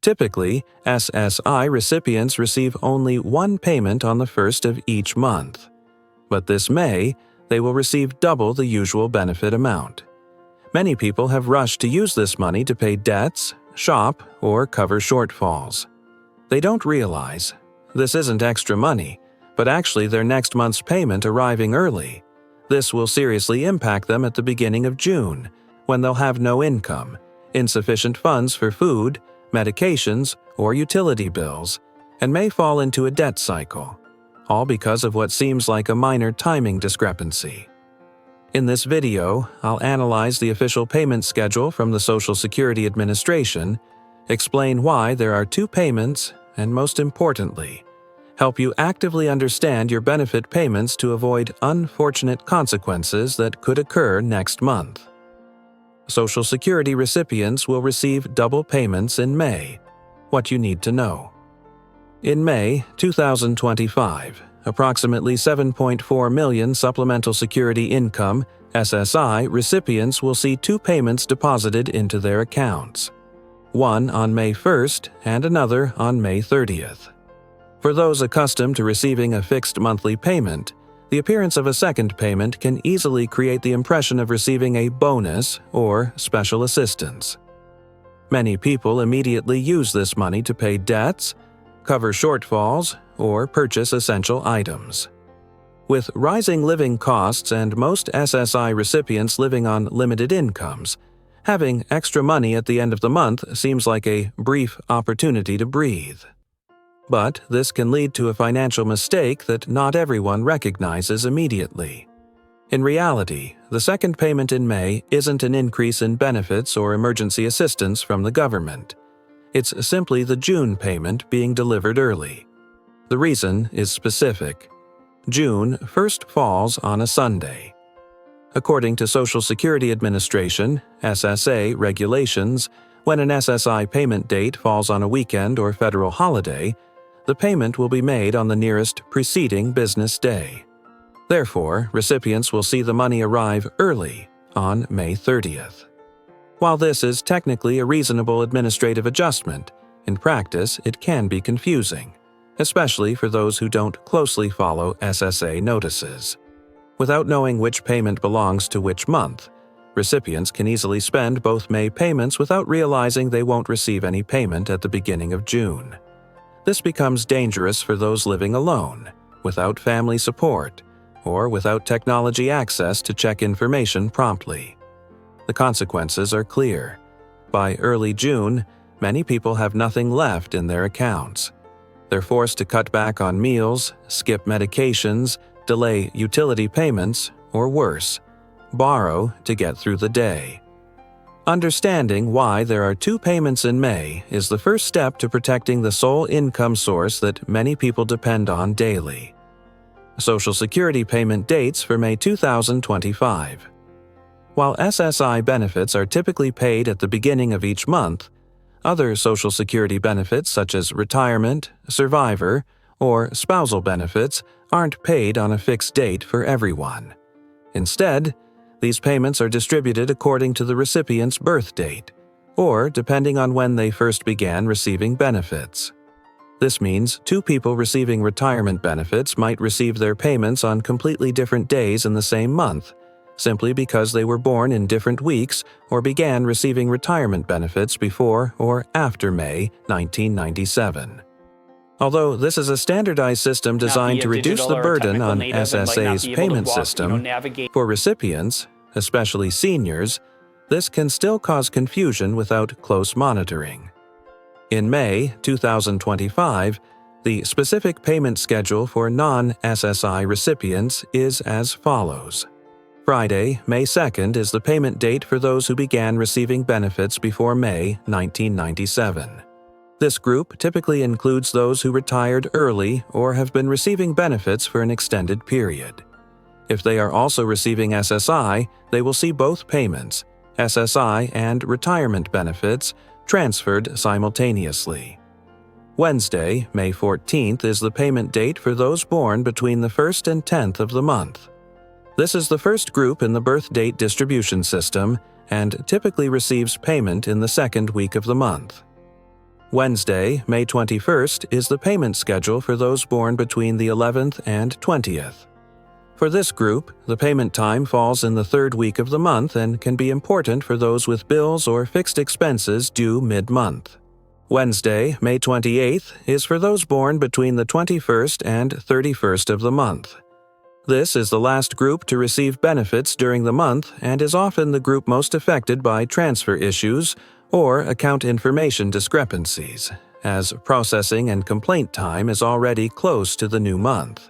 Typically, SSI recipients receive only one payment on the first of each month. But this May, they will receive double the usual benefit amount. Many people have rushed to use this money to pay debts, shop, or cover shortfalls. They don't realize this isn't extra money, but actually their next month's payment arriving early. This will seriously impact them at the beginning of June, when they'll have no income, insufficient funds for food, medications, or utility bills, and may fall into a debt cycle, all because of what seems like a minor timing discrepancy. In this video, I'll analyze the official payment schedule from the Social Security Administration, explain why there are two payments, and most importantly, help you actively understand your benefit payments to avoid unfortunate consequences that could occur next month. Social Security recipients will receive double payments in May. What you need to know. In May 2025, approximately 7.4 million Supplemental Security Income (SSI) recipients will see two payments deposited into their accounts, one on May 1st and another on May 30th. For those accustomed to receiving a fixed monthly payment, the appearance of a second payment can easily create the impression of receiving a bonus or special assistance. Many people immediately use this money to pay debts, cover shortfalls, or purchase essential items. With rising living costs and most SSI recipients living on limited incomes, having extra money at the end of the month seems like a brief opportunity to breathe. But this can lead to a financial mistake that not everyone recognizes immediately. In reality, the second payment in May isn't an increase in benefits or emergency assistance from the government. It's simply the June payment being delivered early. The reason is specific. June first falls on a Sunday. According to Social Security Administration (SSA) regulations, when an SSI payment date falls on a weekend or federal holiday, the payment will be made on the nearest preceding business day. Therefore, recipients will see the money arrive early on May 30th. While this is technically a reasonable administrative adjustment, in practice it can be confusing, especially for those who don't closely follow SSA notices. Without knowing which payment belongs to which month, recipients can easily spend both May payments without realizing they won't receive any payment at the beginning of June. This becomes dangerous for those living alone, without family support, or without technology access to check information promptly. The consequences are clear. By early June, many people have nothing left in their accounts. They're forced to cut back on meals, skip medications, delay utility payments, or worse, borrow to get through the day. Understanding why there are two payments in May is the first step to protecting the sole income source that many people depend on daily. Social Security payment dates for May 2025. While SSI benefits are typically paid at the beginning of each month, other Social Security benefits such as retirement, survivor, or spousal benefits aren't paid on a fixed date for everyone. Instead, these payments are distributed according to the recipient's birth date, or depending on when they first began receiving benefits. This means two people receiving retirement benefits might receive their payments on completely different days in the same month, simply because they were born in different weeks or began receiving retirement benefits before or after May 1997. Although this is a standardized system designed to reduce the burden on SSA's payment system, for recipients, especially seniors, this can still cause confusion without close monitoring. In May 2025, the specific payment schedule for non-SSI recipients is as follows. Friday, May 2nd is the payment date for those who began receiving benefits before May 1997. This group typically includes those who retired early or have been receiving benefits for an extended period. If they are also receiving SSI, they will see both payments, SSI and retirement benefits, transferred simultaneously. Wednesday, May 14th is the payment date for those born between the 1st and 10th of the month. This is the first group in the birth date distribution system and typically receives payment in the second week of the month. Wednesday, May 21st, is the payment schedule for those born between the 11th and 20th. For this group, the payment time falls in the third week of the month and can be important for those with bills or fixed expenses due mid-month. Wednesday, May 28th, is for those born between the 21st and 31st of the month. This is the last group to receive benefits during the month and is often the group most affected by transfer issues or account information discrepancies, as processing and complaint time is already close to the new month.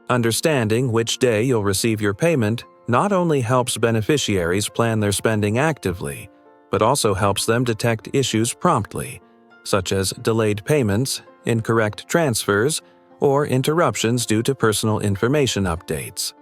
Understanding which day you'll receive your payment not only helps beneficiaries plan their spending actively, but also helps them detect issues promptly, such as delayed payments, incorrect transfers, or interruptions due to personal information updates.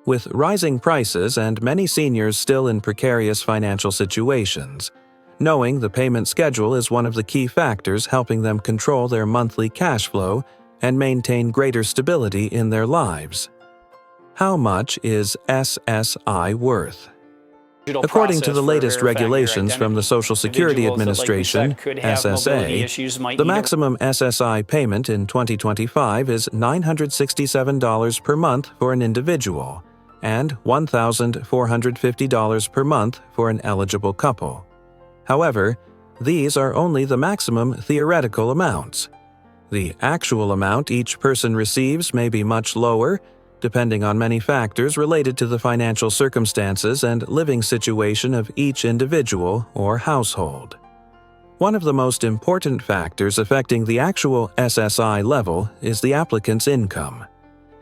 With rising prices and many seniors still in precarious financial situations, knowing the payment schedule is one of the key factors helping them control their monthly cash flow and maintain greater stability in their lives. How much is SSI worth? According to the latest regulations from the Social Security Administration, SSA, the maximum SSI payment in 2025 is $967 per month for an individual and $1,450 per month for an eligible couple. However, these are only the maximum theoretical amounts. The actual amount each person receives may be much lower, depending on many factors related to the financial circumstances and living situation of each individual or household. One of the most important factors affecting the actual SSI level is the applicant's income.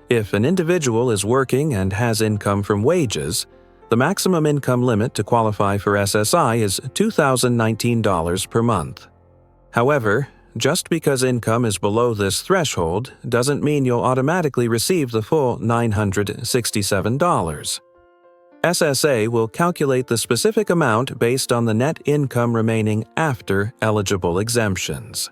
If an individual is working and has income from wages, the maximum income limit to qualify for SSI is $2,019 per month. However, just because income is below this threshold doesn't mean you'll automatically receive the full $967. SSA will calculate the specific amount based on the net income remaining after eligible exemptions.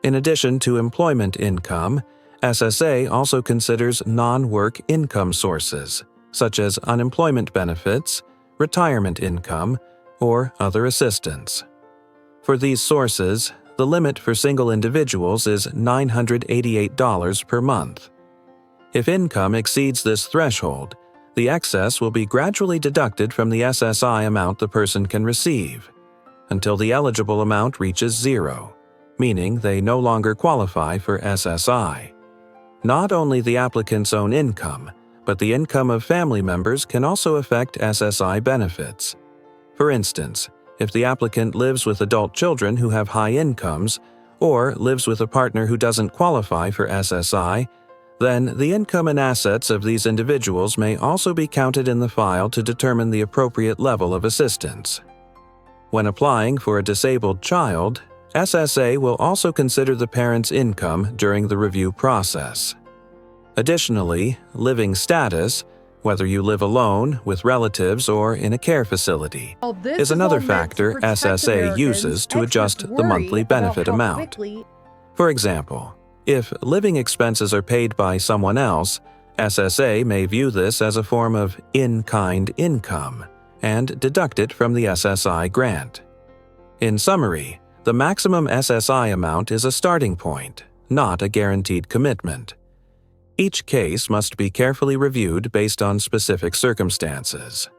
In addition to employment income, SSA also considers non-work income sources, such as unemployment benefits, retirement income, or other assistance. For these sources, the limit for single individuals is $988 per month. If income exceeds this threshold, the excess will be gradually deducted from the SSI amount the person can receive, until the eligible amount reaches zero, meaning they no longer qualify for SSI. Not only the applicant's own income, but the income of family members can also affect SSI benefits. For instance, if the applicant lives with adult children who have high incomes, or lives with a partner who doesn't qualify for SSI, then the income and assets of these individuals may also be counted in the file to determine the appropriate level of assistance. When applying for a disabled child, SSA will also consider the parent's income during the review process. Additionally, living status, whether you live alone, with relatives, or in a care facility, is another factor SSA uses to adjust the monthly benefit amount. For example, if living expenses are paid by someone else, SSA may view this as a form of in-kind income and deduct it from the SSI grant. In summary, the maximum SSI amount is a starting point, not a guaranteed commitment. Each case must be carefully reviewed based on specific circumstances.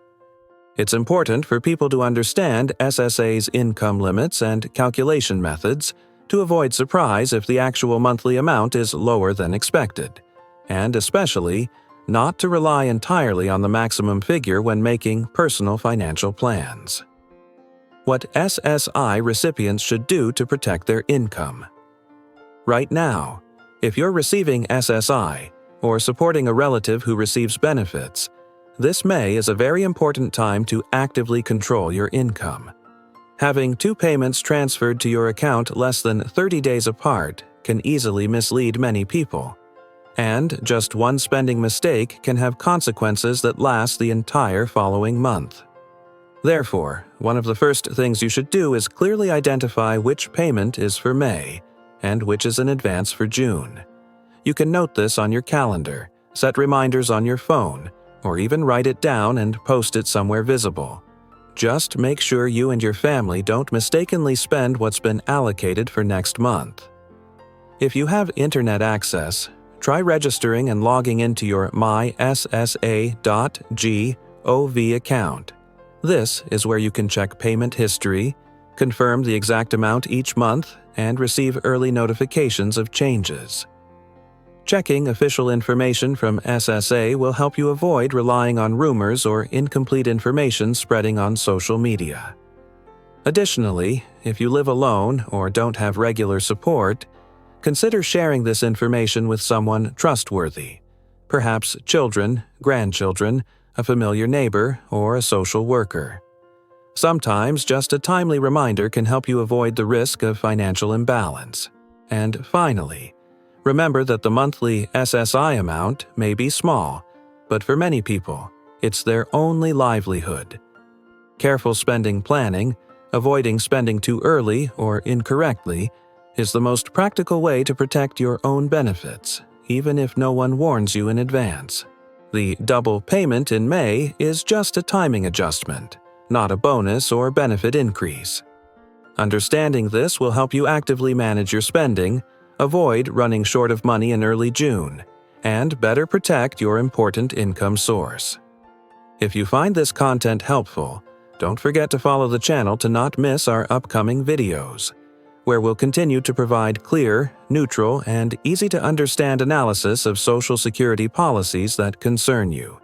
It's important for people to understand SSA's income limits and calculation methods to avoid surprise if the actual monthly amount is lower than expected, and especially not to rely entirely on the maximum figure when making personal financial plans. What SSI recipients should do to protect their income. Right now, if you're receiving SSI or supporting a relative who receives benefits, this May is a very important time to actively control your income. Having two payments transferred to your account less than 30 days apart can easily mislead many people, and just one spending mistake can have consequences that last the entire following month. Therefore, one of the first things you should do is clearly identify which payment is for May and which is in advance for June. You can note this on your calendar, set reminders on your phone, or even write it down and post it somewhere visible. Just make sure you and your family don't mistakenly spend what's been allocated for next month. If you have internet access, try registering and logging into your myssa.gov account. This is where you can check payment history, confirm the exact amount each month, and receive early notifications of changes. Checking official information from SSA will help you avoid relying on rumors or incomplete information spreading on social media. Additionally, if you live alone or don't have regular support, consider sharing this information with someone trustworthy, perhaps children, grandchildren, a familiar neighbor, or a social worker. Sometimes just a timely reminder can help you avoid the risk of financial imbalance. And finally, remember that the monthly SSI amount may be small, but for many people, it's their only livelihood. Careful spending planning, avoiding spending too early or incorrectly, is the most practical way to protect your own benefits, even if no one warns you in advance. The double payment in May is just a timing adjustment, not a bonus or benefit increase. Understanding this will help you actively manage your spending, avoid running short of money in early June, and better protect your important income source. If you find this content helpful, don't forget to follow the channel to not miss our upcoming videos, where we'll continue to provide clear, neutral, and easy-to-understand analysis of Social Security policies that concern you.